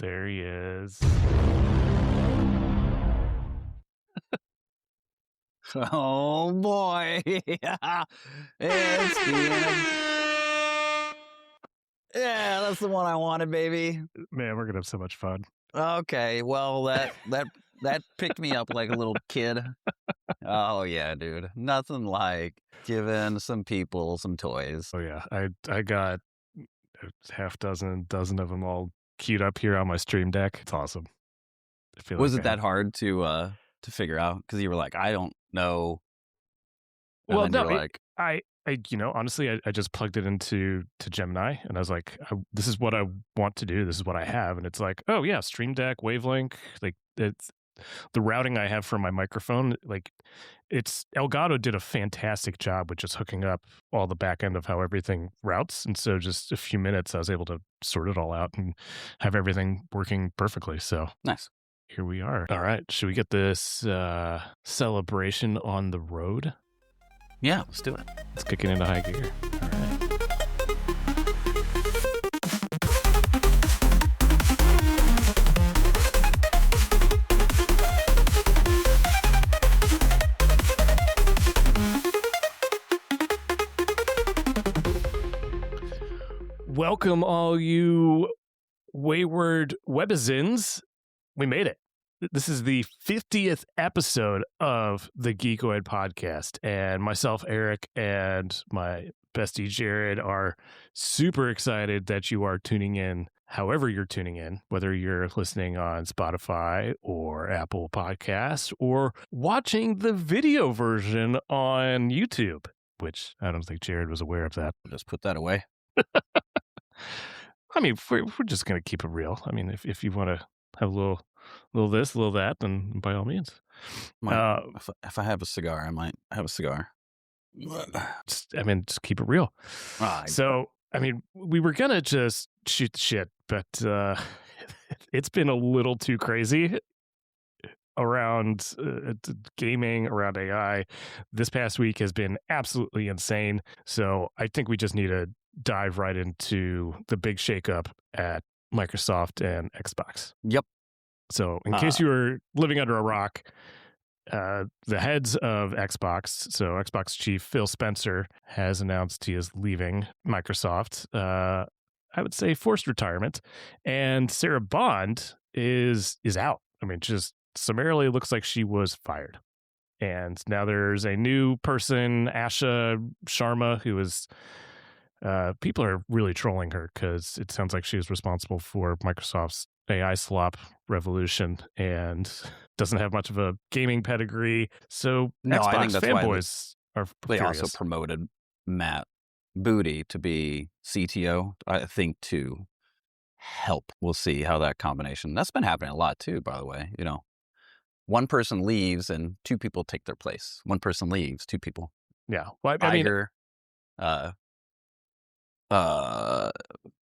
There he is. Oh boy. It's Yeah, that's the one I wanted, baby. Man, we're gonna have so much fun. Okay, well that picked me up like a little kid. Oh yeah, dude. Nothing like giving some people some toys. Oh yeah, I got a half dozen of them all queued up here on my stream deck. It's awesome. I feel Was like it that hard to figure out? Because you were like, I don't know. And Well, then you no, were like, honestly, I just plugged it into Gemini, and I was like, this is what I want to do. This is what I have, and it's like, oh yeah, Stream Deck, Wavelength, like it's the routing I have for my microphone. Like, it's Elgato did a fantastic job with just hooking up all the back end of how everything routes, and so just a few minutes, I was able to sort it all out and have everything working perfectly. So nice. here we are. All right, should we get this celebration on the road? Yeah, let's do it. Let's kick it into high gear. All right. Welcome, all you wayward webazins. We made it. This is the 50th episode of the Geekoid podcast, and myself, Eric, and my bestie, Jared, are super excited that you are tuning in however you're tuning in, whether you're listening on Spotify or Apple Podcasts or watching the video version on YouTube, which I don't think Jared was aware of that. Just put that away. I mean, we're just going to keep it real. I mean, if you want to have a little this, a little that, then by all means. If I have a cigar, I might have a cigar. Just keep it real. So, I mean, we were going to just shoot the shit, but it's been a little too crazy around gaming, around AI. This past week has been absolutely insane. So I think we just need to dive right into the big shakeup at Microsoft and Xbox. Yep. So in case you were living under a rock, the heads of Xbox, so Xbox chief Phil Spencer, has announced he is leaving Microsoft. I would say forced retirement. And Sarah Bond is out. I mean, just summarily looks like she was fired. And now there's a new person, Asha Sharma, who is people are really trolling her because it sounds like she was responsible for Microsoft's AI slop revolution and doesn't have much of a gaming pedigree. So no, Xbox I think that's fanboys are they furious. also promoted Matt Booty to be CTO, I think, to help. We'll see how that combination. That's been happening a lot too, by the way. You know, one person leaves and two people take their place. One person leaves, two people. Yeah. Well, I mean,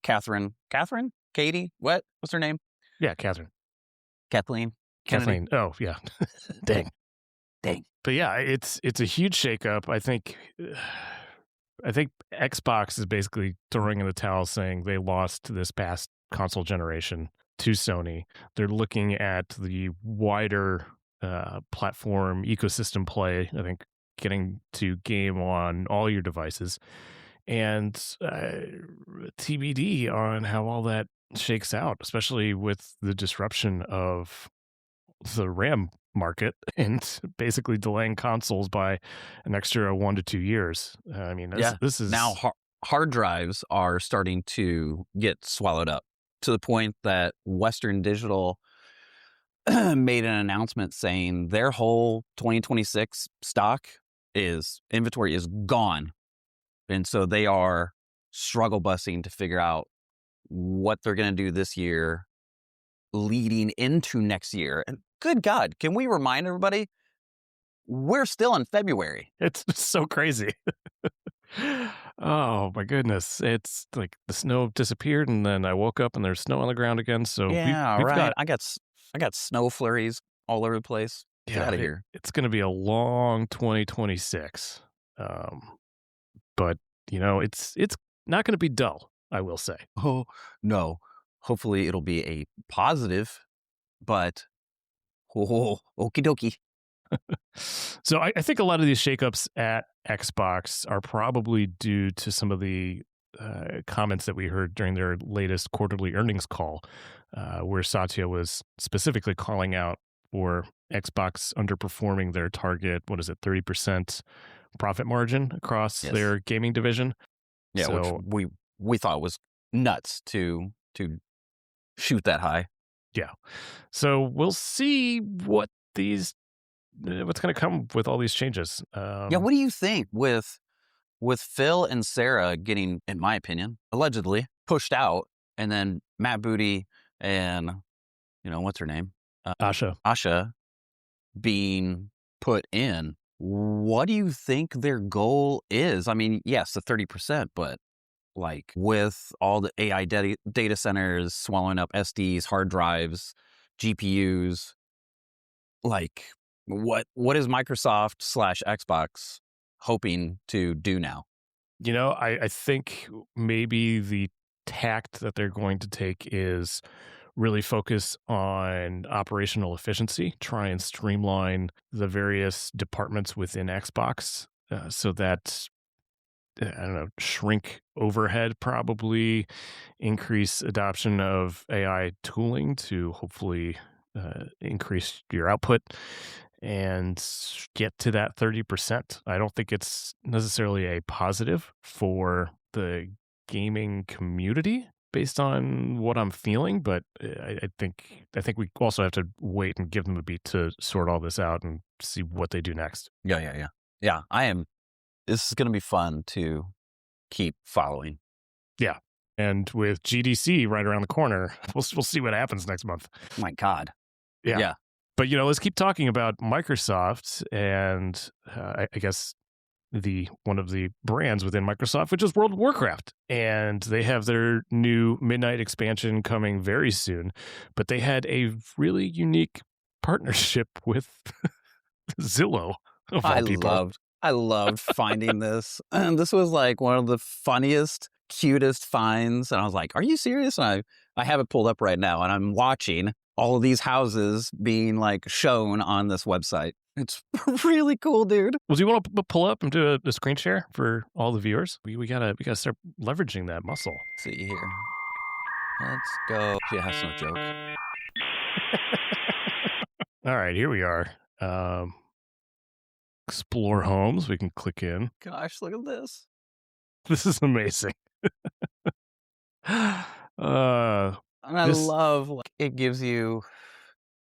Catherine, Katie, what's her name? Yeah, Kathleen. Kennedy. Oh, yeah. Dang. But yeah, it's a huge shakeup. I think Xbox is basically throwing in the towel, saying they lost this past console generation to Sony. They're looking at the wider platform ecosystem play. I think getting to game on all your devices. And TBD on how all that shakes out, especially with the disruption of the RAM market and basically delaying consoles by an extra 1 to 2 years. I mean, this is now hard drives are starting to get swallowed up to the point that Western Digital made an announcement saying their whole 2026 inventory is gone. And so they are struggle busing to figure out what they're going to do this year leading into next year. And good God, can we remind everybody, we're still in February. It's so crazy. Oh my goodness. It's like the snow disappeared and then I woke up and there's snow on the ground again. So yeah, we've right. I got snow flurries all over the place. Get out of here. It's going to be a long 2026. But, you know, it's not going to be dull, I will say. Oh, no. Hopefully it'll be a positive, but okie dokie. So I think a lot of these shakeups at Xbox are probably due to some of the comments that we heard during their latest quarterly earnings call, where Satya was specifically calling out for Xbox underperforming their target, 30% profit margin across Yes. their gaming division. Yeah, So, which we thought was nuts to shoot that high. yeah. So we'll see what's going to come with all these changes. Yeah, what do you think with Phil and Sarah getting, in my opinion, allegedly pushed out, and then Matt Booty and what's her name, Asha being put in? What do you think their goal is? I mean, yes, the 30%, but like with all the AI data centers swallowing up SDs, hard drives, GPUs, like what is Microsoft / Xbox hoping to do now? I think maybe the tact that they're going to take is really focus on operational efficiency, try and streamline the various departments within Xbox so that, I don't know, shrink overhead, probably increase adoption of AI tooling to hopefully increase your output and get to that 30%. I don't think it's necessarily a positive for the gaming community based on what I'm feeling, but I think we also have to wait and give them a beat to sort all this out and see what they do next. Yeah. I am. This is going to be fun to keep following. Yeah. And with GDC right around the corner, we'll see what happens next month. My God. Yeah. But, let's keep talking about Microsoft and I guess one of the brands within Microsoft, which is World of Warcraft. And they have their new Midnight expansion coming very soon. But they had a really unique partnership with Zillow, of all people. I loved finding this. And this was like one of the funniest, cutest finds. And I was like, are you serious? And I have it pulled up right now, and I'm watching all of these houses being like shown on this website. It's really cool, dude. Well, do you want to pull up and do a screen share for all the viewers? We gotta start leveraging that muscle. Let's see here. Let's go. Yeah, that's no joke. All right, here we are. Explore homes. We can click in. Gosh, look at this. This is amazing. And I love, like, it gives you,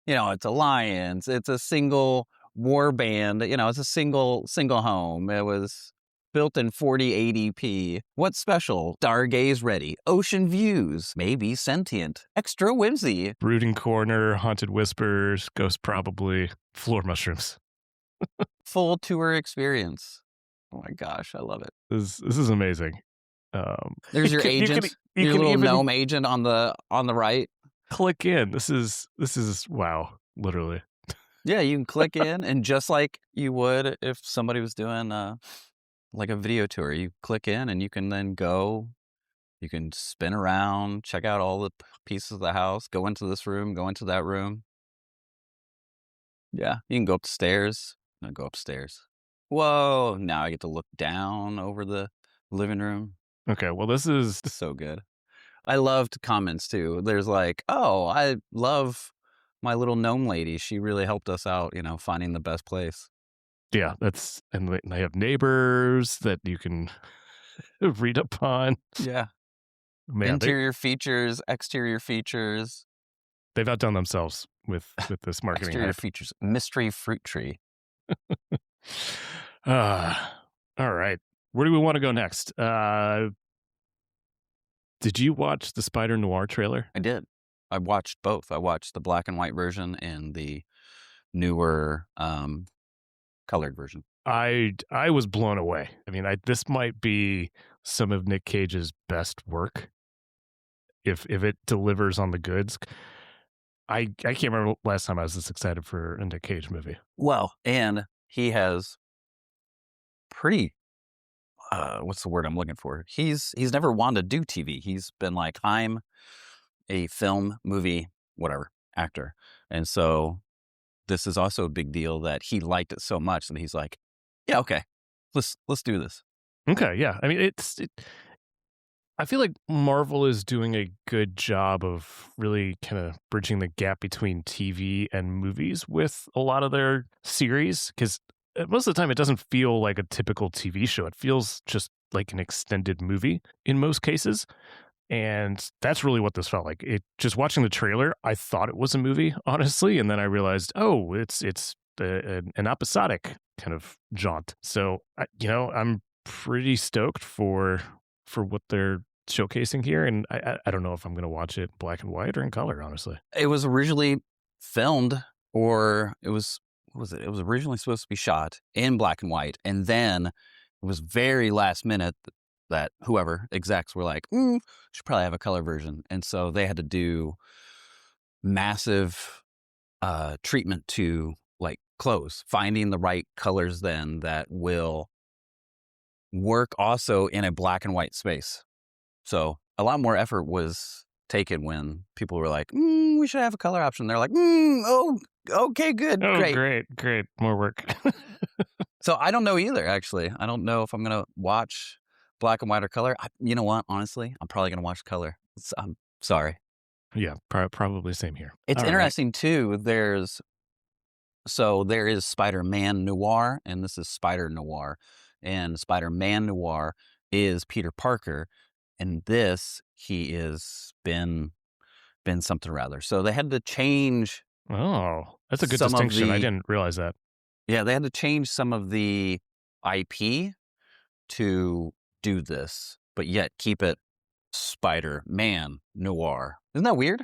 it's alliance. It's a single war band. It's a single home. It was built in 4080p. What's special? Stargaze ready. Ocean views. Maybe sentient. Extra whimsy. Brooding corner. Haunted whispers. Ghost probably. Floor mushrooms. Full tour experience. Oh my gosh, I love it. This is amazing. There's your agent. Your little gnome agent on the right. Click in. This is wow, literally. Yeah, you can click in, and just like you would if somebody was doing like a video tour, you click in and you can then go. You can spin around, check out all the pieces of the house, go into this room, go into that room. Yeah, you can go upstairs. No, go upstairs. Whoa, now I get to look down over the living room. Okay, well, this is so good. I loved comments too. There's like, oh, I love my little gnome lady. She really helped us out, finding the best place. Yeah, and they have neighbors that you can read upon. Yeah. Man, interior features, exterior features. They've outdone themselves with this marketing. Exterior features, mystery fruit tree. All right. Where do we want to go next? Did you watch the Spider Noir trailer? I did. I watched both. I watched the black and white version and the newer colored version. I was blown away. I mean, this might be some of Nick Cage's best work. If it delivers on the goods. I can't remember last time I was this excited for a Nick Cage movie. Well, and he has pretty, what's the word I'm looking for? He's never wanted to do TV. He's been like, I'm a film, movie, whatever actor. And so this is also a big deal that he liked it so much that he's like, yeah, okay, let's do this. Okay, yeah. I mean, I feel like Marvel is doing a good job of really kind of bridging the gap between TV and movies with a lot of their series, because most of the time it doesn't feel like a typical TV show. It feels just like an extended movie in most cases. And that's really what this felt like. It just watching the trailer, I thought it was a movie, honestly, and then I realized, oh, it's an episodic kind of jaunt. So, I'm pretty stoked for what they're showcasing here, and I don't know if I'm going to watch it black and white or in color, honestly. It was originally filmed, or it was, what was it? It was originally supposed to be shot in black and white, and then it was very last minute that whoever execs were like, should probably have a color version, and so they had to do massive treatment to like clothes, finding the right colors then that will work also in a black and white space. So a lot more effort was taken when people were like, we should have a color option. They're like, oh, okay, good, Oh, great. great, more work. So I don't know either, actually. I don't know if I'm going to watch black and white or color. You know what? Honestly, I'm probably going to watch color. I'm sorry. Yeah, probably same here. It's All right. interesting, too. There is Spider-Man Noir, and this is Spider Noir. And Spider-Man Noir is Peter Parker. And this, he is Ben something or other. So they had to change. Oh, that's a good some of distinction. I the- didn't realize that. Yeah, they had to change some of the IP to do this, but yet keep it Spider-Man Noir. Isn't that weird?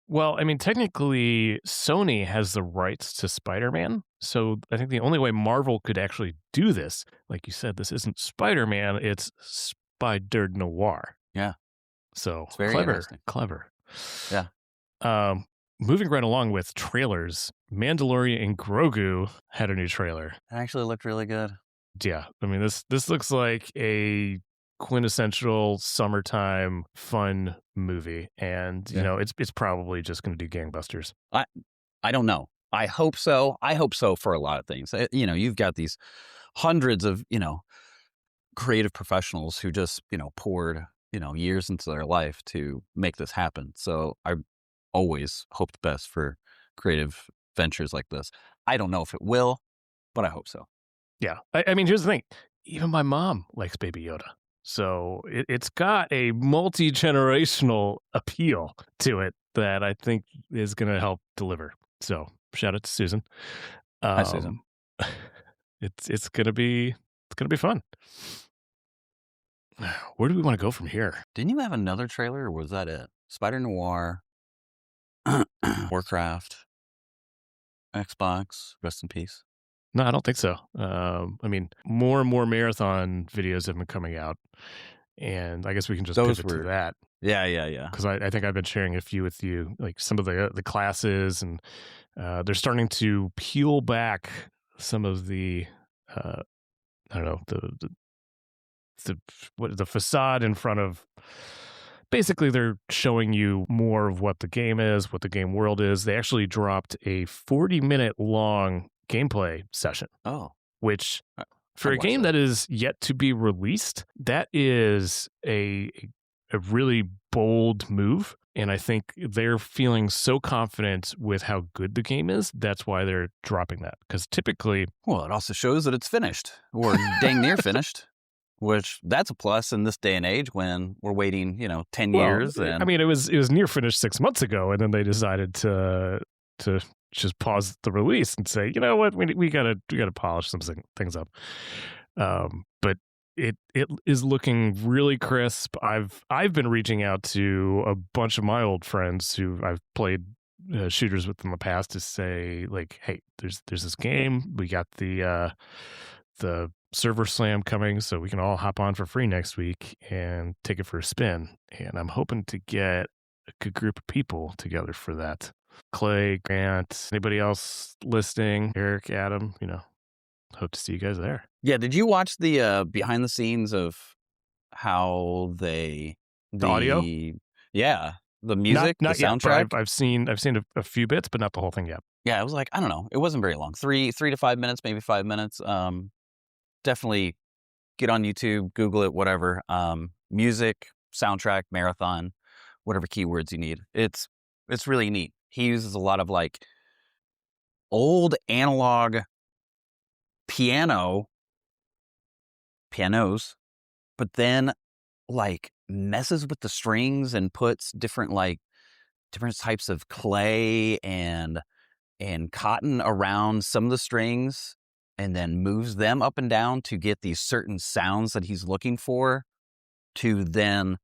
Well, I mean, technically, Sony has the rights to Spider-Man, so I think the only way Marvel could actually do this, like you said, this isn't Spider-Man, it's Spider Noir. Yeah. So It's very clever, interesting. clever. Yeah. Moving right along with trailers, Mandalorian and Grogu had a new trailer. It actually looked really good. Yeah, I mean, this looks like a quintessential summertime fun movie, and you Yeah. know it's probably just going to do gangbusters. I don't know. I hope so. I hope so for a lot of things. You've got these hundreds of, creative professionals who just, poured, years into their life to make this happen. So I always hope the best for creative ventures like this. I don't know if it will, but I hope so. Yeah, I mean, here's the thing: even my mom likes Baby Yoda, so it's got a multi-generational appeal to it that I think is going to help deliver. So shout out to Susan. Hi, Susan. It's gonna be fun. Where do we want to go from here? Didn't you have another trailer, or was that it? Spider Noir, Warcraft, Xbox, rest in peace. No, I don't think so. I mean, more and more marathon videos have been coming out, and I guess we can just pivot to that. Yeah. Because I think I've been sharing a few with you, like some of the classes, and they're starting to peel back some of the, I don't know, the facade in front of. Basically, they're showing you more of what the game is, what the game world is. They actually dropped a 40-minute long gameplay session. Oh, which for a game that is yet to be released, that is a really bold move. And I think they're feeling so confident with how good the game is. That's why they're dropping that. Because typically... Well, it also shows that it's finished or dang near finished, which that's a plus in this day and age when we're waiting, 10 years. And... I mean, it was near finished 6 months ago. And then they decided to just pause the release and say, you know what, we gotta polish some things up. But it is looking really crisp. I've been reaching out to a bunch of my old friends who I've played shooters with in the past to say, like, hey, there's this game. We got the server slam coming, so we can all hop on for free next week and take it for a spin. And I'm hoping to get a good group of people together for that. Clay, Grant, anybody else listening? Eric, Adam, hope to see you guys there. Yeah, did you watch the behind the scenes of how the audio? Yeah. The Not music, the not yet, but soundtrack. I've seen a few bits, but not the whole thing yet. Yeah, it was like, I don't know. It wasn't very long. Three to 5 minutes, maybe 5 minutes. Definitely get on YouTube, Google it, whatever. Music, soundtrack, marathon, whatever keywords you need. It's really neat. He uses a lot of like old analog pianos, but then like messes with the strings and puts different types of clay and cotton around some of the strings, and then moves them up and down to get these certain sounds that he's looking for to then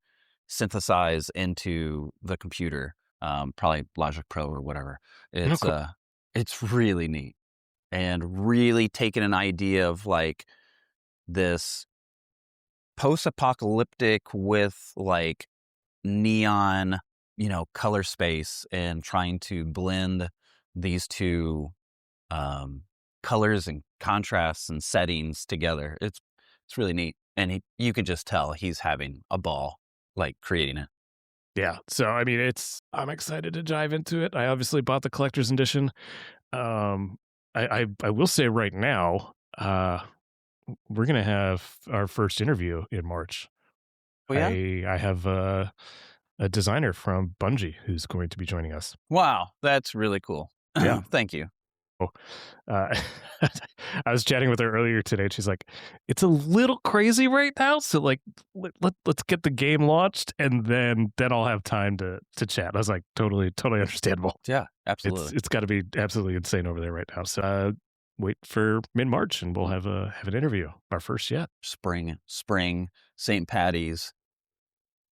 synthesize into the computer, probably Logic Pro or whatever. Oh, It's cool. it's really neat, and really taking an idea of like this post-apocalyptic with like neon, color space, and trying to blend these two colors and contrasts and settings together. It's really neat, and you can just tell he's having a ball like creating it. Yeah. So I mean, I'm excited to dive into it. I obviously bought the collector's edition. I will say right now, we're gonna have our first interview in March. Oh yeah, I have a designer from Bungie who's going to be joining us. wow, that's really cool. Yeah. Thank you. Oh, uh, I was chatting with her earlier today. And she's like, "It's a little crazy right now, so like, let's get the game launched, and then I'll have time to chat." I was like, "Totally understandable. Yeah, absolutely. It's got to be absolutely insane over there right now." So wait for mid-March, and we'll have an interview, our first yet. Spring, St. Patty's,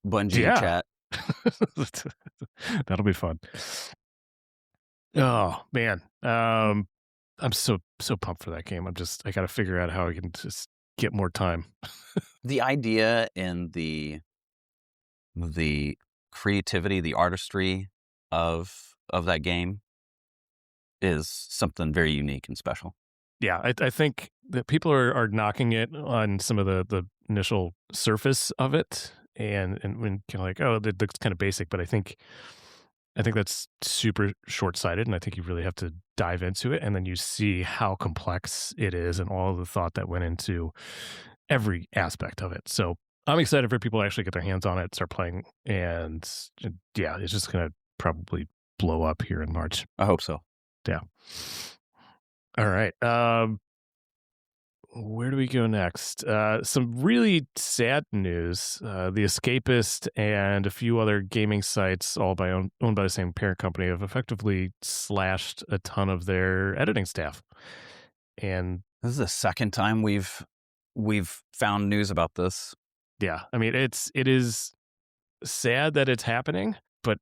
Bungie Yeah, chat. that'll be fun. Oh man, I'm so pumped for that game. I got to figure out how I can just get more time. The idea and the creativity, the artistry of that game is something very unique and special. Yeah, I think that people are knocking it on some of the initial surface of it, and when kind of like, oh, that looks kind of basic, but I think that's super short-sighted, and I think you really have to dive into it, and then you see how complex it is and all the thought that went into every aspect of it. So I'm excited for people to actually get their hands on it, start playing, and yeah, it's just gonna probably blow up here in March. I hope so. Yeah. All right. Where do we go next? Some really sad news. The Escapist and a few other gaming sites, all owned by the same parent company, have effectively slashed a ton of their editing staff. And This is the second time we've found news about this. yeah, I mean, it is sad that it's happening, but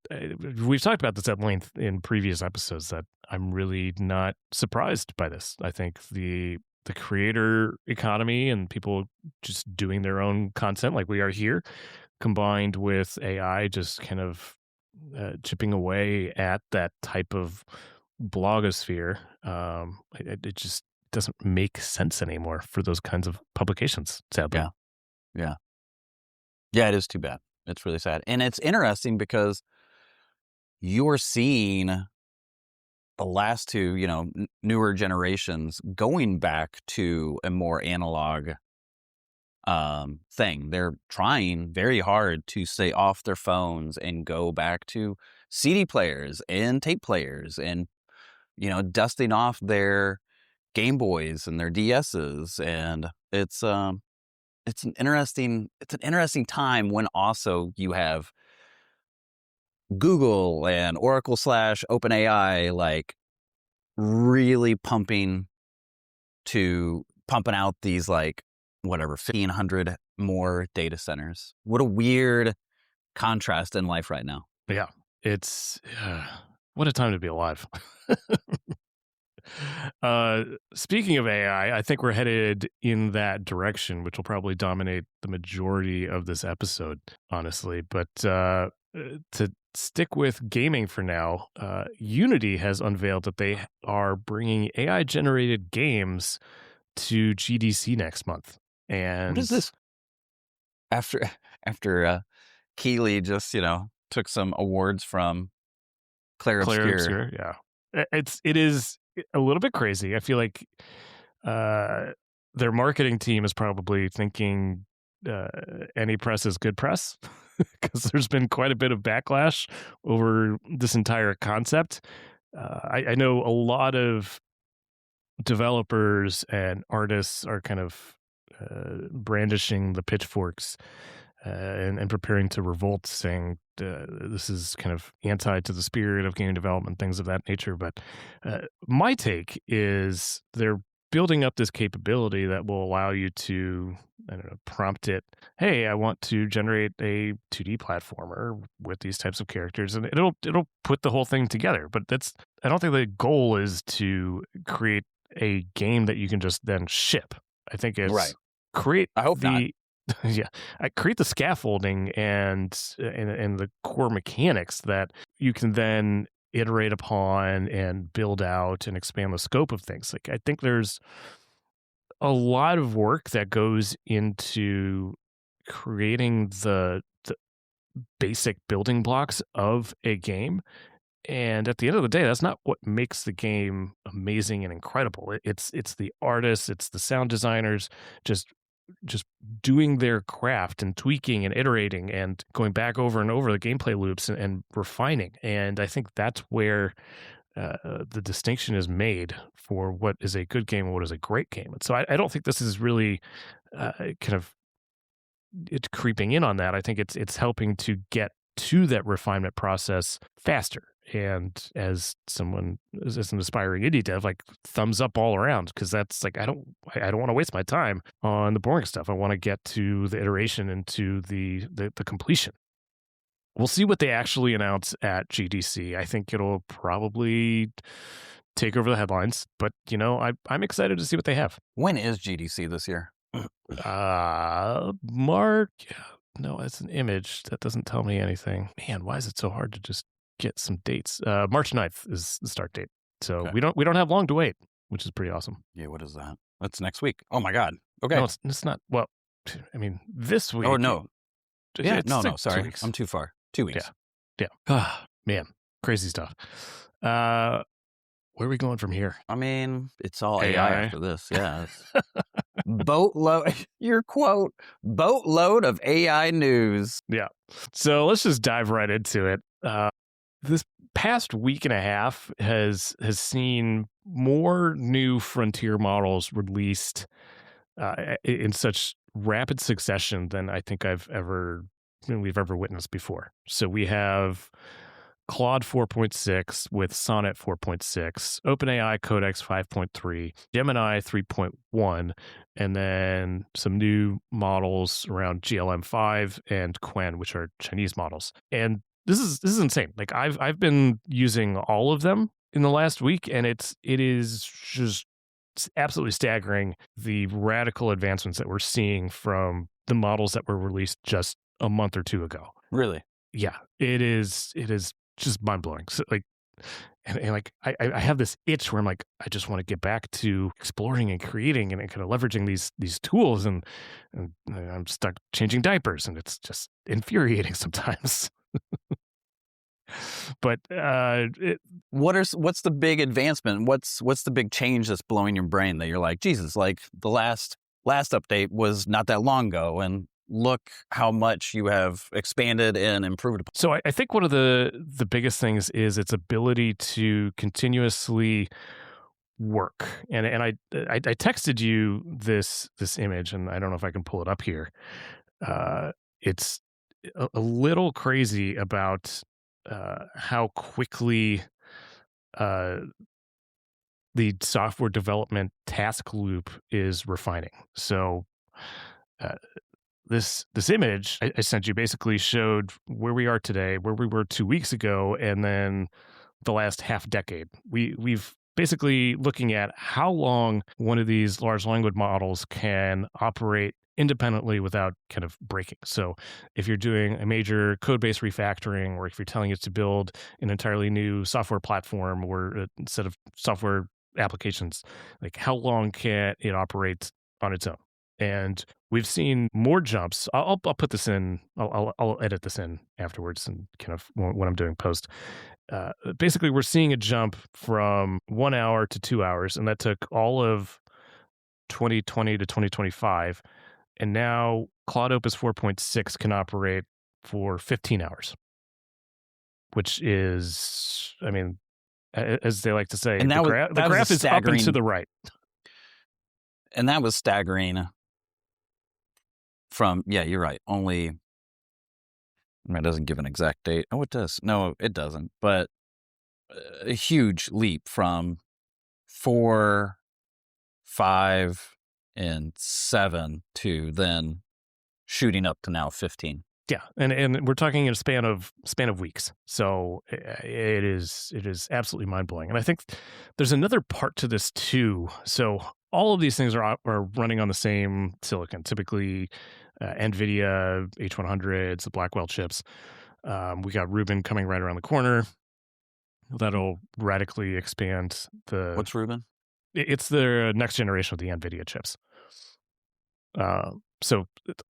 we've talked about this at length in previous episodes that I'm really not surprised by this. I think the creator economy and people just doing their own content like we are here, combined with AI just kind of chipping away at that type of blogosphere, it just doesn't make sense anymore for those kinds of publications, sadly. Yeah. Yeah. Yeah, it is too bad. It's really sad. And it's interesting because you're seeing the last two, newer generations going back to a more analog thing. They're trying very hard to stay off their phones and go back to CD players and tape players and, dusting off their Game Boys and their DSs. And it's an interesting time when also you have Google and Oracle / OpenAI like really pumping out these like whatever 1,500 more data centers. What a weird contrast in life right now. Yeah, it's what a time to be alive. Speaking of AI, I think we're headed in that direction, which will probably dominate the majority of this episode, honestly. But to stick with gaming for now, Unity has unveiled that they are bringing AI-generated games to GDC next month. And What is this? After Keeley just, took some awards from Claire Claire Obscure. Obscure, yeah. It is a little bit crazy. I feel like their marketing team is probably thinking any press is good press because there's been quite a bit of backlash over this entire concept. I know a lot of developers and artists are kind of brandishing the pitchforks and preparing to revolt, saying this is kind of anti to the spirit of game development, things of that nature. But my take is they're building up this capability that will allow you to, I don't know, prompt it, hey, I want to generate a 2D platformer with these types of characters, and it'll put the whole thing together. But I don't think the goal is to create a game that you can just then ship. I think it's Right. create I hope not. yeah, I create the scaffolding and the core mechanics that you can then iterate upon and build out and expand the scope of things. Like, I think there's a lot of work that goes into creating the basic building blocks of a game. And at the end of the day, that's not what makes the game amazing and incredible. It's the artists, it's the sound designers, just doing their craft and tweaking and iterating and going back over and over the gameplay loops and refining. And I think that's where the distinction is made for what is a good game and what is a great game. And so I don't think this is really kind of it's creeping in on that. I think it's helping to get to that refinement process faster. And as an aspiring indie dev, like, thumbs up all around, because that's like, I don't want to waste my time on the boring stuff. I want to get to the iteration and to the completion. We'll see what they actually announce at GDC. I think it'll probably take over the headlines, but I'm excited to see what they have. When is GDC this year? Mark. No, it's an image that doesn't tell me anything. Man, why is it so hard to just get some dates? March 9th is the start date. So Okay. we don't have long to wait, which is pretty awesome. Yeah, what is that? That's next week. Oh my God. Okay. No, it's not. Well, I mean, this week. Oh no. Yeah, it's no, like 2 sorry. weeks. I'm too far. 2 weeks. Yeah. Man, crazy stuff. Where are we going from here? I mean, it's all AI. AI after this. Yeah. Boatload, your quote, boatload of AI news. Yeah. So let's just dive right into it. This past week and a half has seen more new frontier models released in such rapid succession than I think we've ever witnessed before. So we have Claude 4.6 with Sonnet 4.6, OpenAI Codex 5.3, Gemini 3.1, and then some new models around GLM5 and Quen, which are Chinese models. And this is insane. Like, I've been using all of them in the last week, and it is just absolutely staggering the radical advancements that we're seeing from the models that were released just a month or two ago. Really? Yeah, it is just mind blowing. So, like, and like, I have this itch where I'm like, I just want to get back to exploring and creating and kind of leveraging these tools, and I'm stuck changing diapers, and it's just infuriating sometimes. But what's the big advancement? What's the big change that's blowing your brain that you're like, Jesus, like the last update was not that long ago, and look how much you have expanded and improved upon. So I think one of the biggest things is its ability to continuously work. And I texted you this image, and I don't know if I can pull it up here. It's a little crazy about how quickly the software development task loop is refining. So this image I sent you basically showed where we are today, where we were 2 weeks ago, and then the last half decade. We've basically looking at how long one of these large language models can operate independently without kind of breaking. So if you're doing a major code base refactoring, or if you're telling it to build an entirely new software platform or a set of software applications, like, how long can it operate on its own? And we've seen more jumps. I'll put this in. I'll edit this in afterwards and kind of when I'm doing post. Basically, we're seeing a jump from 1 hour to 2 hours, and that took all of 2020 to 2025. And now Cloud Opus 4.6 can operate for 15 hours, which is, I mean, as they like to say, And the graph is up and to the right. And that was staggering from, yeah, you're right. Only, it doesn't give an exact date. Oh, it does. No, it doesn't. But a huge leap from 4, 5, and 7 to then shooting up to now 15. Yeah, and we're talking in a span of weeks. So it is absolutely mind blowing. And I think there's another part to this too. So all of these things are running on the same silicon. Typically, NVIDIA H100s, the Blackwell chips. We got Rubin coming right around the corner. That'll radically expand the. What's Rubin? It's the next generation of the NVIDIA chips. So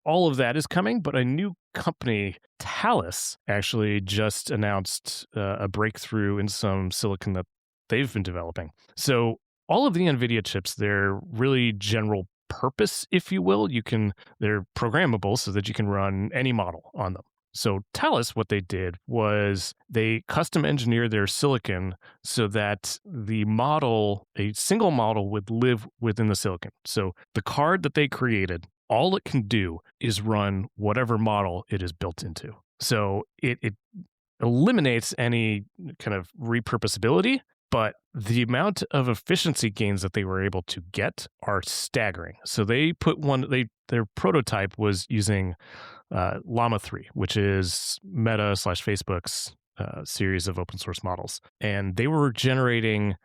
all of that is coming, but a new company, Thales, actually just announced a breakthrough in some silicon that they've been developing. So all of the NVIDIA chips, they're really general purpose, if you will. They're programmable so that you can run any model on them. So Thales, what they did was they custom engineered their silicon so that a single model would live within the silicon. So the card that they created, all it can do is run whatever model it is built into. So it eliminates any kind of repurposability, but the amount of efficiency gains that they were able to get are staggering. So they put their prototype was using Llama 3, which is Meta/Facebook's series of open source models. And they were generating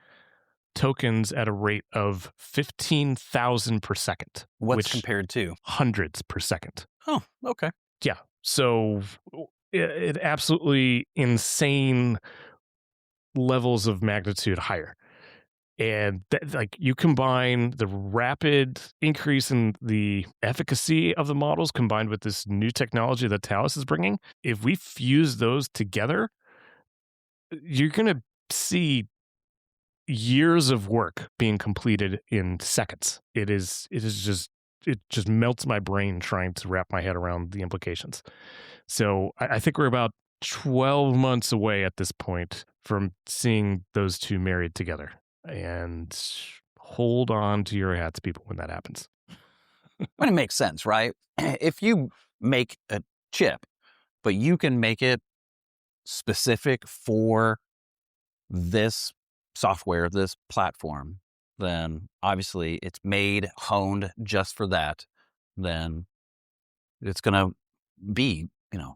tokens at a rate of 15,000 per second. What's compared to? Hundreds per second. Oh, okay. Yeah. So it absolutely insane levels of magnitude higher. And you combine the rapid increase in the efficacy of the models combined with this new technology that Thales is bringing. If we fuse those together, you're going to see years of work being completed in seconds. It just melts my brain trying to wrap my head around the implications. So I think we're about 12 months away at this point from seeing those two married together. And hold on to your hats, people, when that happens. When it makes sense, right? If you make a chip, but you can make it specific for this software, this platform, then obviously it's made, honed just for that, then it's going to be,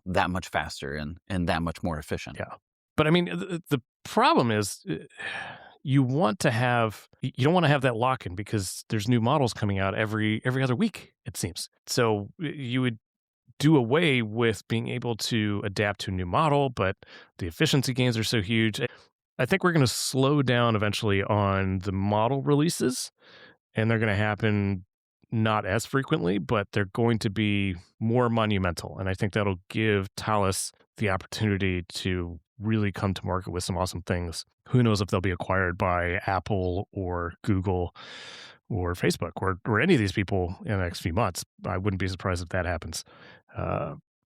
that much faster and that much more efficient. Yeah. But I mean, the problem is you don't want to have that lock-in because there's new models coming out every other week, it seems. So you would do away with being able to adapt to a new model, but the efficiency gains are so huge. I think we're going to slow down eventually on the model releases, and they're going to happen not as frequently, but they're going to be more monumental. And I think that'll give Thales the opportunity to really come to market with some awesome things. Who knows if they'll be acquired by Apple or Google or Facebook or any of these people in the next few months. I wouldn't be surprised if that happens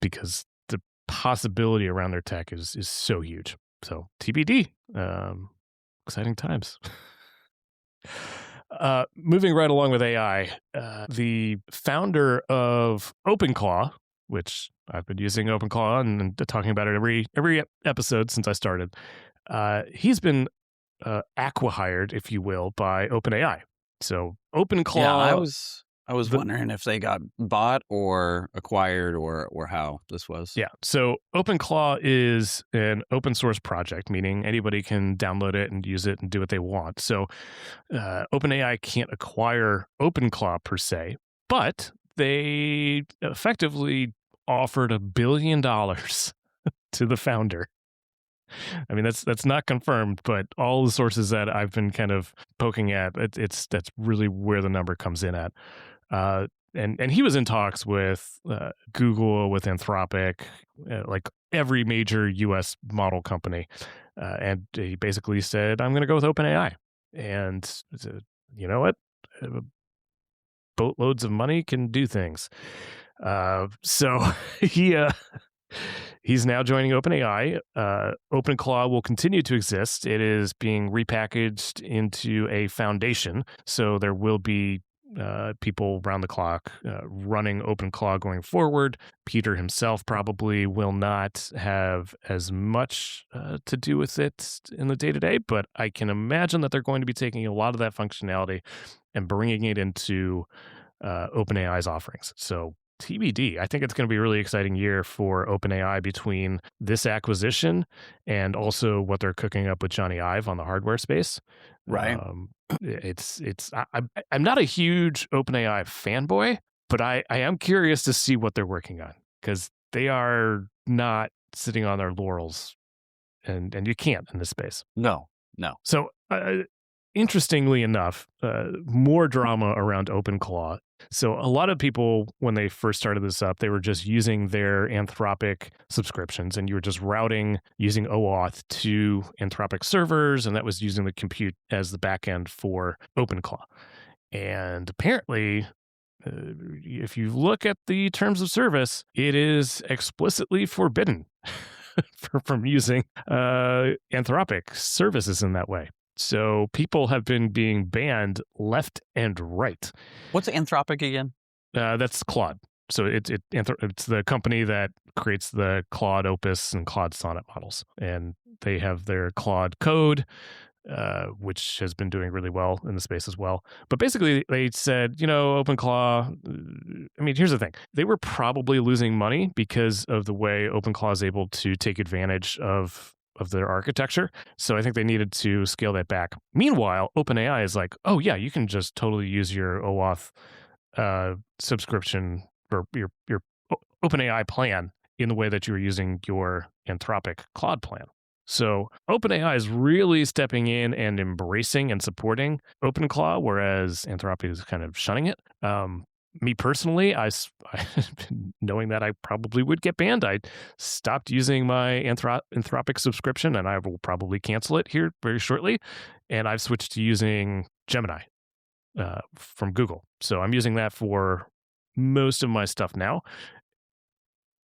because the possibility around their tech is so huge. So TBD, exciting times. Moving right along with AI, the founder of OpenClaw, which I've been using OpenClaw and talking about it every episode since I started, he's been acqui-hired, if you will, by OpenAI. So OpenClaw... Yeah, I was wondering if they got bought or acquired or how this was. Yeah. So OpenClaw is an open source project, meaning anybody can download it and use it and do what they want. So OpenAI can't acquire OpenClaw per se, but they effectively offered $1 billion to the founder. I mean, that's not confirmed, but all the sources that I've been kind of poking at, that's really where the number comes in at. and he was in talks with Google, with Anthropic, like every major U.S. model company, and he basically said, "I'm going to go with OpenAI." And you know what? Boatloads of money can do things. So he he's now joining OpenAI. OpenClaw will continue to exist. It is being repackaged into a foundation, so there will be people round the clock running OpenClaw going forward. Peter himself probably will not have as much to do with it in the day-to-day, but I can imagine that they're going to be taking a lot of that functionality and bringing it into OpenAI's offerings. So TBD. I think it's going to be a really exciting year for OpenAI between this acquisition and also what they're cooking up with Johnny Ive on the hardware space. Right. I'm not a huge OpenAI fanboy, but I am curious to see what they're working on, because they are not sitting on their laurels, and you can't in this space. No. So interestingly enough, more drama around OpenClaw. So a lot of people, when they first started this up, they were just using their Anthropic subscriptions, and you were just routing using OAuth to Anthropic servers, and that was using the compute as the backend for OpenClaw. And apparently, if you look at the terms of service, it is explicitly forbidden from using Anthropic services in that way. So people have been being banned left and right. What's Anthropic again? That's Claude. So it's the company that creates the Claude Opus and Claude Sonnet models, and they have their Claude Code, which has been doing really well in the space as well. But basically, they said, OpenClaw. I mean, here's the thing: they were probably losing money because of the way OpenClaw is able to take advantage of their architecture. So I think they needed to scale that back. Meanwhile, OpenAI is like, oh yeah, you can just totally use your OAuth subscription or your OpenAI plan in the way that you were using your Anthropic Claude plan. So OpenAI is really stepping in and embracing and supporting OpenClaw, whereas Anthropic is kind of shunning it. Me personally, knowing that I probably would get banned, I stopped using my Anthropic subscription, and I will probably cancel it here very shortly. And I've switched to using Gemini from Google. So I'm using that for most of my stuff now.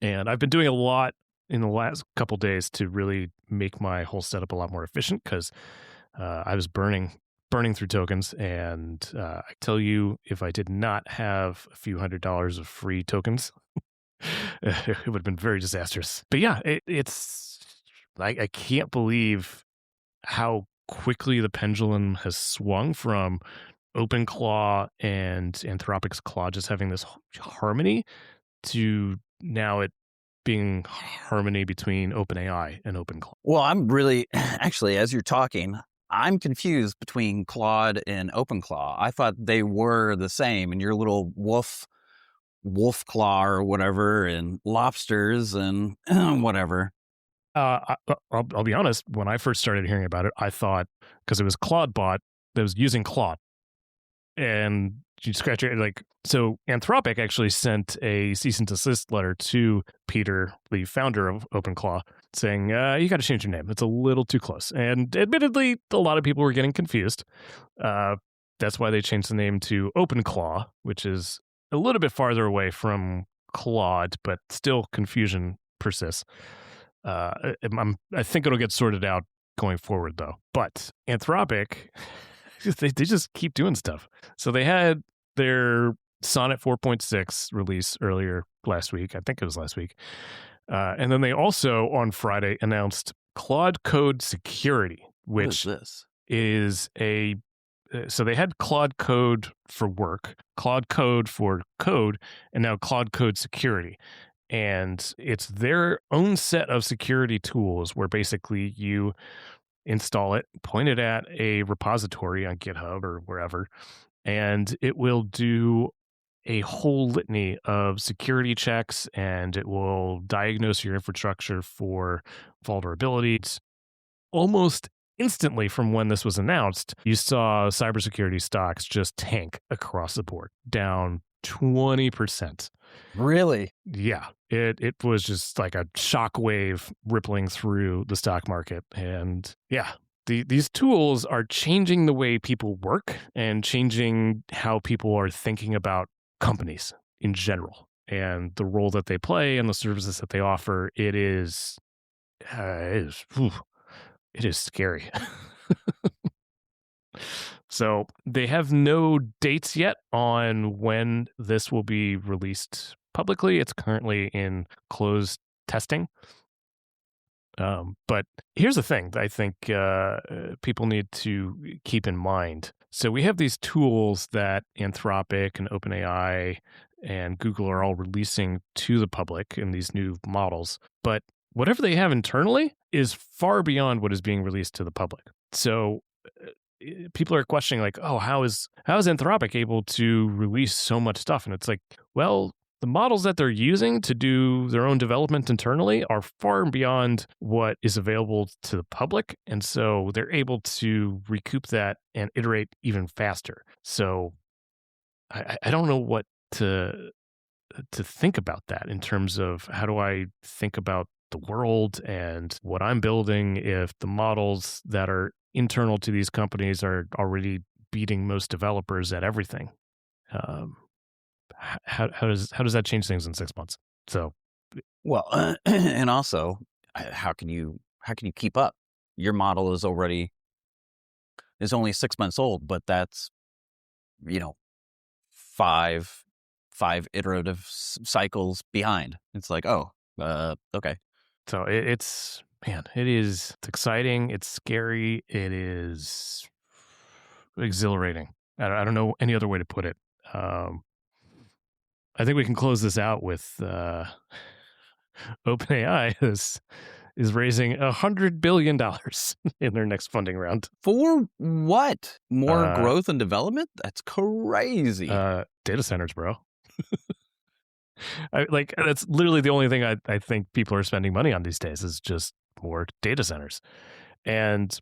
And I've been doing a lot in the last couple days to really make my whole setup a lot more efficient, because I was burning through tokens, and I tell you, if I did not have a few $100s of free tokens, it would have been very disastrous. But yeah, it's I can't believe how quickly the pendulum has swung from OpenClaw and Anthropic's Claude just having this harmony to now it being harmony between OpenAI and OpenClaw. Well, I'm really, actually, as you're talking, I'm confused between Claude and OpenClaw. I thought they were the same, and your little wolf claw or whatever, and lobsters and whatever. I'll be honest. When I first started hearing about it, I thought, because it was ClaudeBot that was using Claude, and you scratch your like. So Anthropic actually sent a cease and desist letter to Peter, the founder of OpenClaw, saying, you got to change your name. It's a little too close. And admittedly, a lot of people were getting confused. That's why they changed the name to OpenClaw, which is a little bit farther away from Claude, but still confusion persists. I think it'll get sorted out going forward, though. But Anthropic, they just keep doing stuff. So they had their Sonnet 4.6 release earlier last week. I think it was last week. And then they also, on Friday, announced Claude Code Security, which is a... So they had Claude Code for work, Claude Code for code, and now Claude Code Security. And it's their own set of security tools where basically you install it, point it at a repository on GitHub or wherever, and it will do a whole litany of security checks, and it will diagnose your infrastructure for vulnerabilities. Almost instantly from when this was announced, you saw cybersecurity stocks just tank across the board, down 20%. Really? Yeah, it was just like a shockwave rippling through the stock market. And yeah, these tools are changing the way people work and changing how people are thinking about companies in general and the role that they play and the services that they offer. It is scary. So they have no dates yet on when this will be released publicly. It's currently in closed testing. But here's the thing that I think people need to keep in mind. So we have these tools that Anthropic and OpenAI and Google are all releasing to the public in these new models. But whatever they have internally is far beyond what is being released to the public. So people are questioning like, oh, how is Anthropic able to release so much stuff? And it's like, well, the models that they're using to do their own development internally are far beyond what is available to the public. And so they're able to recoup that and iterate even faster. So I don't know what to think about that in terms of how do I think about the world and what I'm building if the models that are internal to these companies are already beating most developers at everything. How does that change things in 6 months? So, well, and also, how can you keep up? Your model is only 6 months old, but that's five iterative cycles behind. It's like, oh, okay. So it's exciting. It's scary. It is exhilarating. I don't know any other way to put it. I think we can close this out with OpenAI is raising $100 billion in their next funding round. For what? More growth and development? That's crazy. Data centers, bro. That's literally the only thing I think people are spending money on these days is just more data centers. And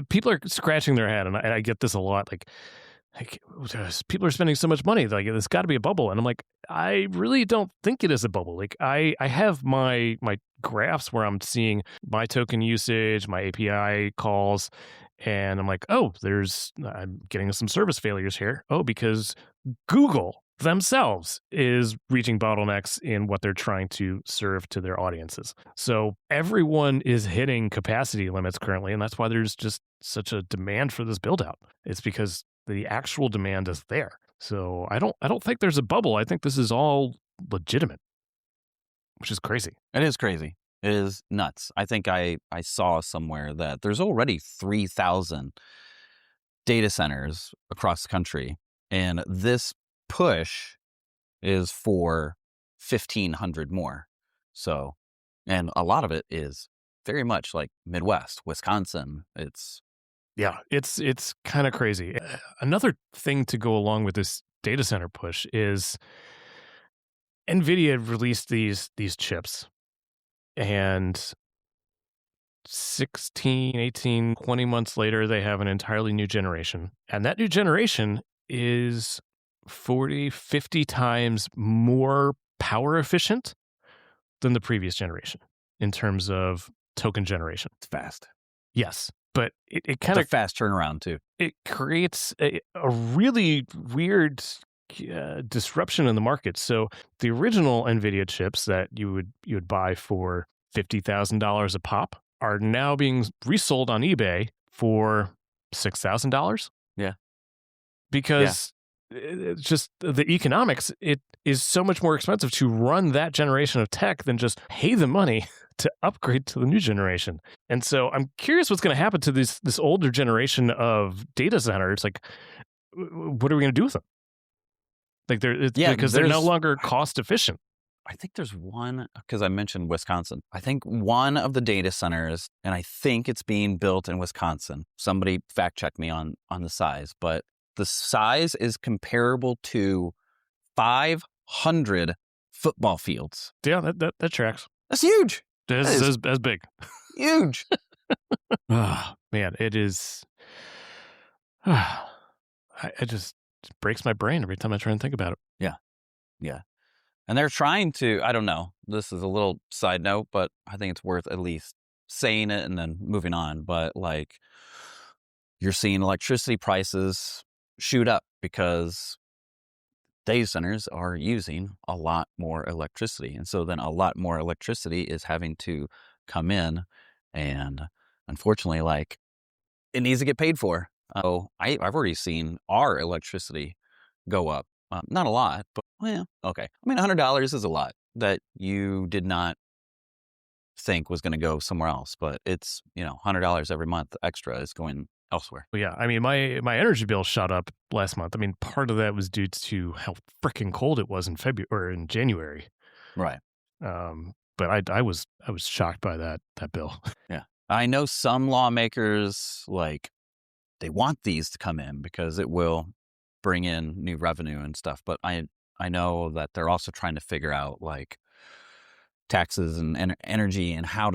people are scratching their head, and I get this a lot. Like people are spending so much money, like there's got to be a bubble. And I'm like, I really don't think it is a bubble. Like I have my graphs where I'm seeing my token usage, my API calls, and I'm like, oh, I'm getting some service failures here. Oh, because Google themselves is reaching bottlenecks in what they're trying to serve to their audiences. So everyone is hitting capacity limits currently, and that's why there's just such a demand for this build out. It's because the actual demand is there. So I don't think there's a bubble. I think this is all legitimate, which is crazy. It is crazy. It is nuts. I think I saw somewhere that there's already 3,000 data centers across the country, and this push is for 1,500 more. So, and a lot of it is very much like Midwest, Wisconsin. It's kind of crazy. Another thing to go along with this data center push is NVIDIA released these chips, and 16, 18, 20 months later, they have an entirely new generation. And that new generation is 40, 50 times more power efficient than the previous generation in terms of token generation. It's fast. Yes. But it kind of fast turnaround too. It creates a really weird disruption in the market. So the original NVIDIA chips that you would buy for $50,000 a pop are now being resold on eBay for $6,000. Yeah, because it's just the economics. It is so much more expensive to run that generation of tech than just pay the money to upgrade to the new generation. And so I'm curious what's going to happen to this older generation of data centers. Like, what are we going to do with them? Like because they're no longer cost efficient. I think there's one, because I mentioned Wisconsin. I think one of the data centers, and I think it's being built in Wisconsin. Somebody fact check me on the size, but the size is comparable to 500 football fields. Yeah, that tracks. That's huge. That's big. Huge. Oh, man, it is. I just breaks my brain every time I try and think about it. Yeah. And they're trying to, I don't know, this is a little side note, but I think it's worth at least saying it and then moving on. But like, you're seeing electricity prices shoot up because data centers are using a lot more electricity. And so then a lot more electricity is having to come in. And unfortunately, like, it needs to get paid for. So I've already seen our electricity go up. Not a lot, but well, okay. I mean, $100 is a lot that you did not think was going to go somewhere else, but it's, $100 every month extra is going elsewhere. But yeah, I mean, my energy bill shot up last month. I mean, part of that was due to how freaking cold it was in February or in January. Right. But I was shocked by that bill. Yeah. I know some lawmakers, like, they want these to come in because it will bring in new revenue and stuff. But I know that they're also trying to figure out, like, taxes and energy and how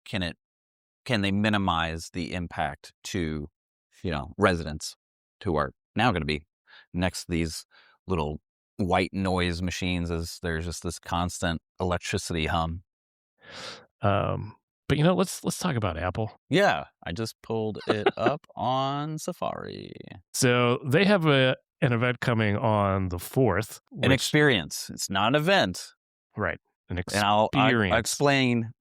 can they minimize the impact to, residents who are now going to be next to these little white noise machines as there's just this constant electricity hum. But let's talk about Apple. Yeah, I just pulled it up on Safari. So they have an event coming on the 4th. An experience. It's not an event. Right. An And I'll explain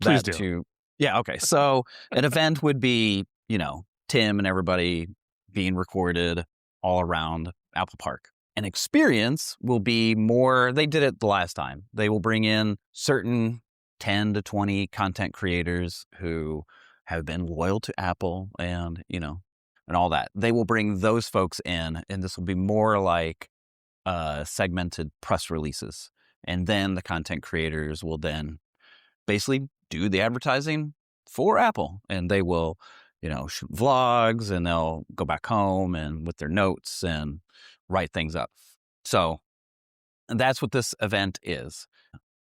Please that do. to... Yeah, okay. So an event would be, Tim and everybody being recorded all around Apple Park. An experience will be more... They did it the last time. They will bring in certain 10 to 20 content creators who have been loyal to Apple and, and all that. They will bring those folks in, and this will be more like segmented press releases. And then the content creators will then basically do the advertising for Apple, and they will, shoot vlogs, and they'll go back home and with their notes and write things up. So that's what this event is.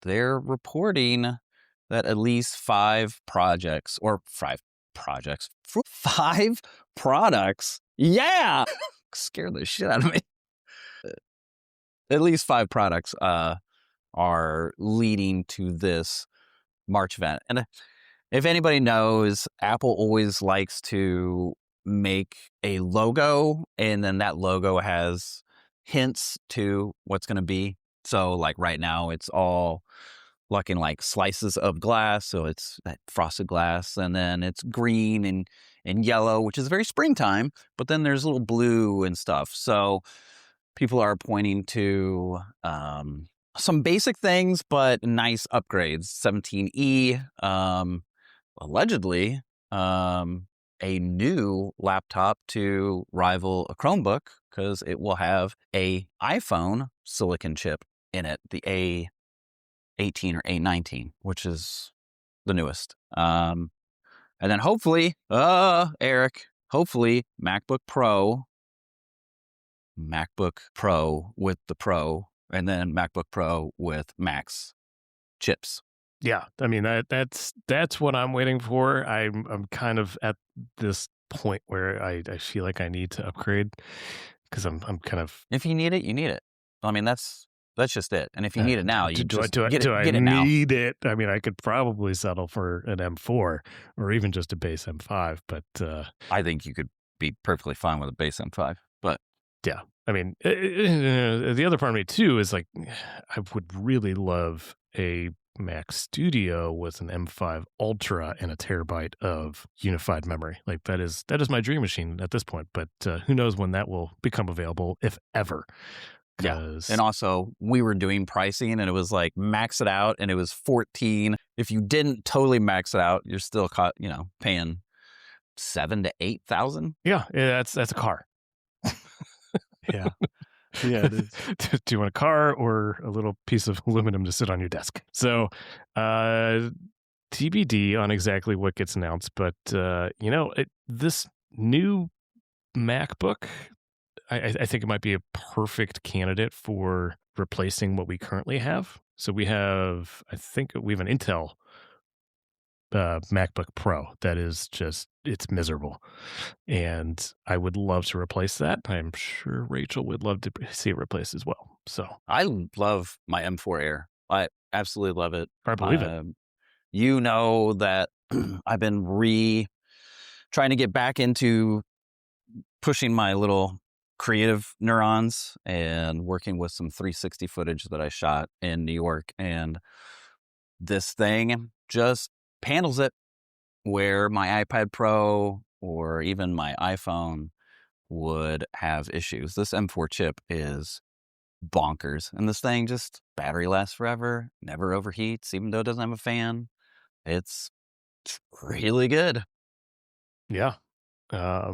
They're reporting that at least 5 products. Yeah. Scared the shit out of me. At least 5 products are leading to this March event. And if anybody knows, Apple always likes to make a logo, and then that logo has hints to what's going to be. So like right now, it's all looking like slices of glass. So it's that frosted glass, and then it's green and yellow, which is very springtime, but then there's little blue and stuff. So people are pointing to some basic things, but nice upgrades. 17E, allegedly, a new laptop to rival a Chromebook because it will have a iPhone silicon chip in it, the A18 or A19, which is the newest. And then hopefully, Eric, MacBook Pro with the Pro, and then MacBook Pro with Max chips. Yeah, I mean that's what I'm waiting for. I'm kind of at this point where I feel like I need to upgrade because I'm kind of... If you need it, you need it. I mean that's just it. And if you need it now, you do get it now. Need it? I mean, I could probably settle for an M4 or even just a base M5, but I think you could be perfectly fine with a base M5. But yeah, I mean, the other part of me too is like, I would really love a Mac Studio with an M5 Ultra and a terabyte of unified memory. Like that is my dream machine at this point. But who knows when that will become available, if ever. Yeah. And also, we were doing pricing, and it was like max it out, and it was $14. If you didn't totally max it out, you're still paying $7,000 to $8,000. Yeah, that's a car. Yeah. Yeah, it is. Do you want a car or a little piece of aluminum to sit on your desk? So, TBD on exactly what gets announced, but this new MacBook, I think it might be a perfect candidate for replacing what we currently have. So we have an Intel MacBook Pro that is just, it's miserable. And I would love to replace that. I'm sure Rachel would love to see it replaced as well. So I love my M4 Air. I absolutely love it. I believe it. You know that I've been trying to get back into pushing my little creative neurons and working with some 360 footage that I shot in New York. And this thing just handles it, where my iPad Pro or even my iPhone would have issues. This M4 chip is bonkers. And this thing just, battery lasts forever, never overheats, even though it doesn't have a fan. It's really good. Yeah. I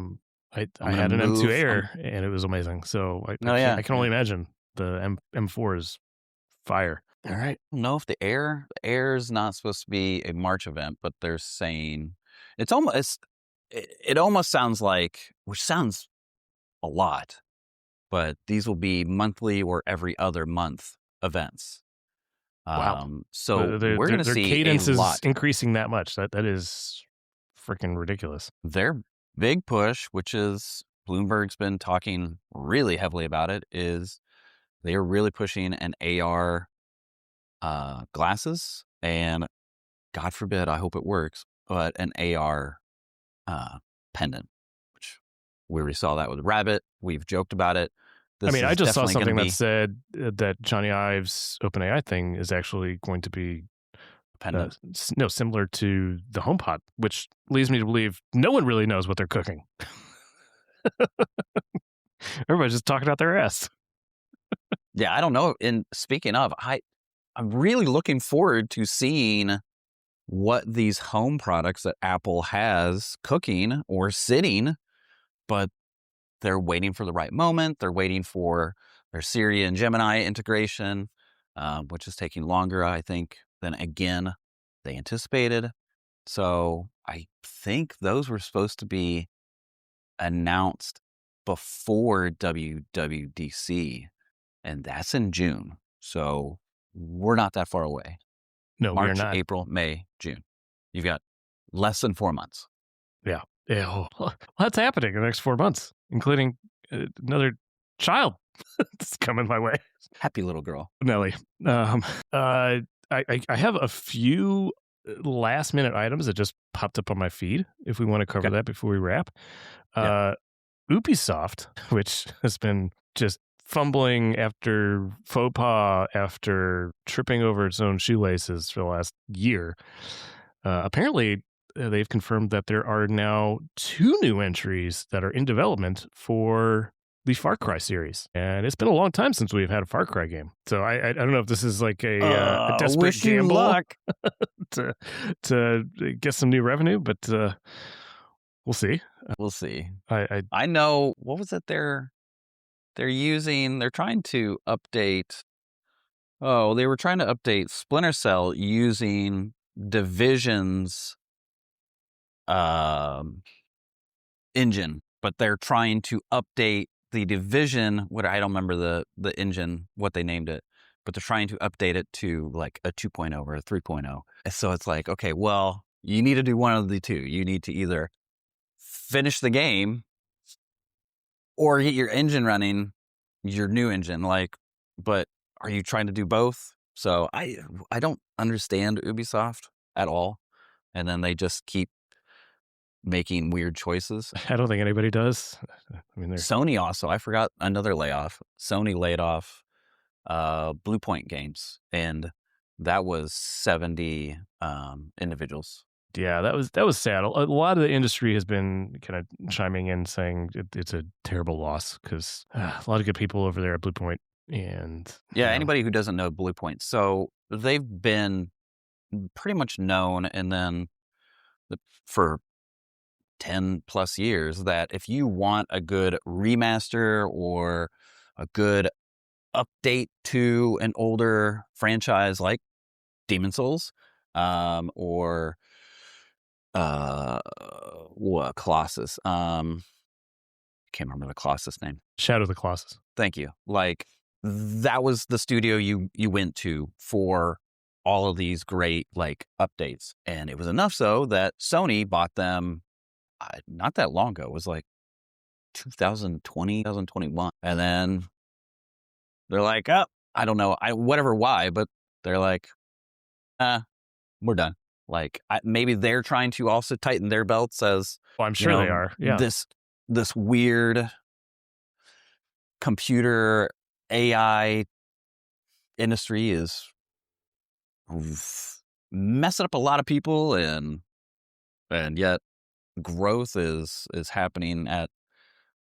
had an M2 Air and it was amazing. So I can only imagine the M4 is fire. All right. I don't know if the Air is not supposed to be a March event, but they're saying it almost sounds like, which sounds a lot, but these will be monthly or every other month events. Wow. So we're going to see cadence a is lot. increasing that much. That is freaking ridiculous. Their big push, which is Bloomberg's been talking really heavily about it, is they are really pushing an AR glasses, and God forbid, I hope it works, but an AR pendant, which we already saw that with Rabbit. We've joked about it. I just saw something that said that Johnny Ive's OpenAI thing is actually going to be similar to the HomePod, which leads me to believe no one really knows what they're cooking. Everybody's just talking out their ass. Yeah, I don't know. And speaking of, I'm really looking forward to seeing what these home products that Apple has cooking or sitting, but they're waiting for the right moment. They're waiting for their Siri and Gemini integration, which is taking longer, I think, than again they anticipated. So I think those were supposed to be announced before WWDC, and that's in June. So we're not that far away. No, March, we are not. April, May, June. You've got less than 4 months. Yeah. Yeah. Well, that's happening in the next 4 months, including another child that's coming my way. Happy little girl. Nelly. I have a few last minute items that just popped up on my feed if we want to cover that before we wrap. Ubisoft, which has been just fumbling after faux pas after tripping over its own shoelaces for the last year. Apparently, they've confirmed that there are now 2 new entries that are in development for the Far Cry series. And it's been a long time since we've had a Far Cry game. So I don't know if this is like a desperate gamble to get some new revenue, but we'll see. We'll see. I know, what was it they're using? They're trying to update. Oh, they were trying to update Splinter Cell using Division's engine, but they're trying to update the Division. I don't remember the engine, what they named it, but they're trying to update it to like a 2.0 or a 3.0. So it's like, okay, well, you need to do one of the two. You need to either finish the game or get your engine running, your new engine. But are you trying to do both? So I don't understand Ubisoft at all. And then they just keep making weird choices. I don't think anybody does. Sony also, I forgot another layoff. Sony laid off Blue Point Games, and that was 70 individuals. Yeah, that was sad. A lot of the industry has been kind of chiming in saying it's a terrible loss because a lot of good people over there at Blue Point. And anybody who doesn't know Blue Point, so they've been pretty much known, and then for 10 plus years, that if you want a good remaster or a good update to an older franchise like Demon Souls, or Colossus, can't remember the Colossus name. Shadow of the Colossus. Thank you. Like, that was the studio you went to for all of these great like updates. And it was enough so that Sony bought them not that long ago. It was like 2020, 2021. And then they're like, oh, I don't know, whatever why, but they're like, we're done. Like maybe they're trying to also tighten their belts as well, I'm sure they are. Yeah. This weird computer AI industry is messing up a lot of people, and yet growth is happening at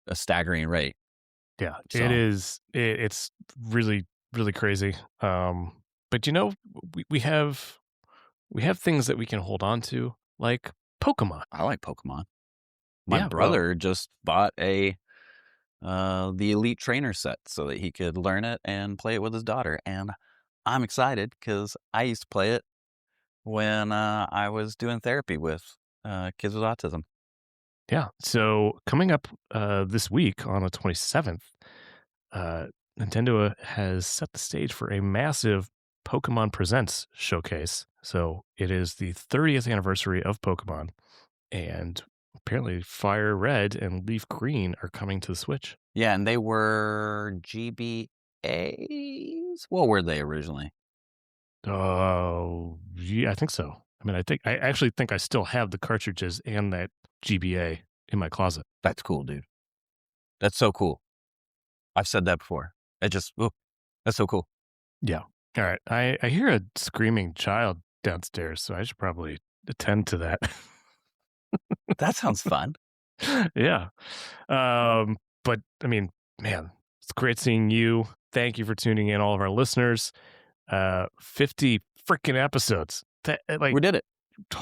a staggering rate. Yeah, So. it is. It's really, really crazy. But you know, we have things that we can hold on to, like Pokemon. I like Pokemon. My brother just bought the Elite Trainer set so that he could learn it and play it with his daughter, and I'm excited because I used to play it when I was doing therapy with kids with autism. Yeah. So coming up this week on the 27th, Nintendo has set the stage for a massive Pokemon Presents showcase. So it is the 30th anniversary of Pokemon, and apparently Fire Red and Leaf Green are coming to the Switch. Yeah, and they were GBAs. What were they originally? Oh, yeah, I think so. I mean, I actually think I still have the cartridges and that GBA in my closet. That's cool, dude. That's so cool. I've said that before. That's so cool. Yeah. All right. I hear a screaming child downstairs, so I should probably attend to that. That sounds fun. Yeah. But I mean, man, it's great seeing you. Thank you for tuning in, all of our listeners. 50 freaking episodes. We did it.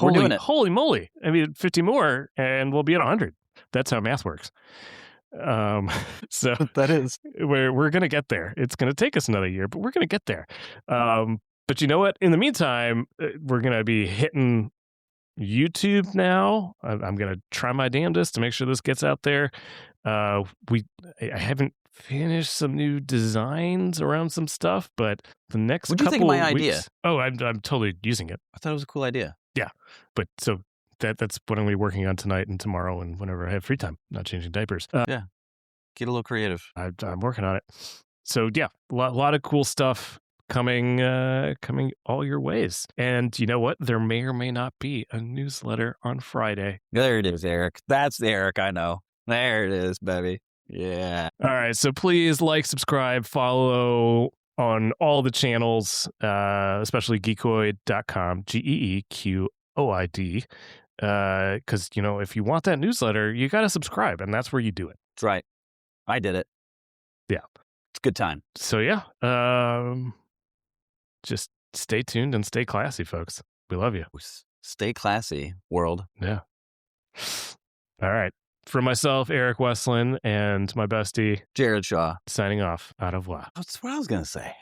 We're doing it. Holy moly. I mean, 50 more and we'll be at 100. That's how math works. So that is, we're going to get there. It's going to take us another year, but we're going to get there. But you know what? In the meantime, we're going to be hitting YouTube now. I'm going to try my damnedest to make sure this gets out there. I haven't finished some new designs around some stuff, but the next What'd you think of my idea? Oh, I'm totally using it. I thought it was a cool idea. Yeah, but so that's what I'm going to be working on tonight and tomorrow and whenever I have free time, not changing diapers. Yeah, get a little creative. I'm working on it. So yeah, a lot of cool stuff coming all your ways. And you know what? There may or may not be a newsletter on Friday. There it is, Eric. That's the Eric I know. There it is, baby. Yeah. All right. So please like, subscribe, follow on all the channels, especially geekoid.com, GEEQOID. Because, you know, if you want that newsletter, you got to subscribe, and that's where you do it. That's right. I did it. Yeah. It's a good time. So, yeah. Just stay tuned and stay classy, folks. We love you. Stay classy, world. Yeah. All right. For myself, Eric Westland, and my bestie, Jared Shaw, signing off. Au revoir. That's what I was going to say.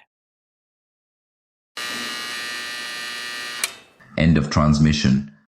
End of transmission.